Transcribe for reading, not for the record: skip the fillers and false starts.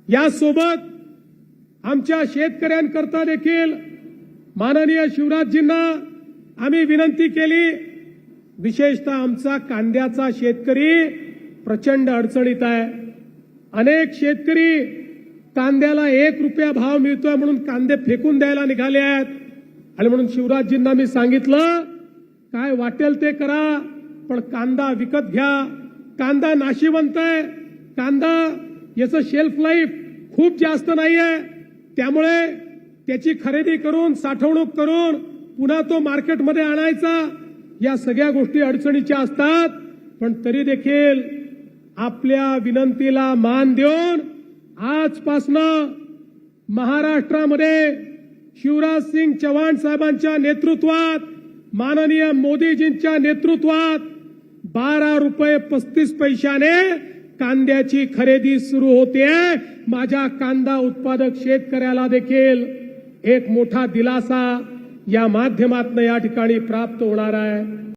यासोबत आमच्या शेतकऱ्यांकरता देखील माननीय शिवराजजींना आम्ही विनंती केली। विशेषतः आमचा कांद्याचा शेतकरी प्रचंड अडचणीत आहे। अनेक शेतकरी कांद्याला 1 रुपया भाव मिळतोय म्हणून कांदे फेकून द्यायला निघाले आहेत आणि म्हणून शिवराजजींना मी सांगितलं काय वाटेल ते करा, पण कांदा विकत घ्या। कांदा नाशिवंत आहे, कांदा याचं शेल्फ लाईफ खूप जास्त नाहीये, त्यामुळे त्याची खरेदी करून साठवणूक करून पुन्हा तो मार्केटमध्ये आणायचा, या सगळ्या गोष्टी अडचणीच्या असतात। पण तरी देखील आपल्या विनंतीला मान देऊन आजपासनं महाराष्ट्रामध्ये शिवराज सिंग चौहान साहेबांच्या नेतृत्वात, माननीय मोदीजींच्या नेतृत्वात 12 रुपये 35 पैशाने कांद्याची खरेदी सुरू होते। माझ्या कांदा उत्पादक शेतकऱ्याला देखील एक मोठा दिलासा या माध्यमातून या ठिकाणी प्राप्त होणार आहे।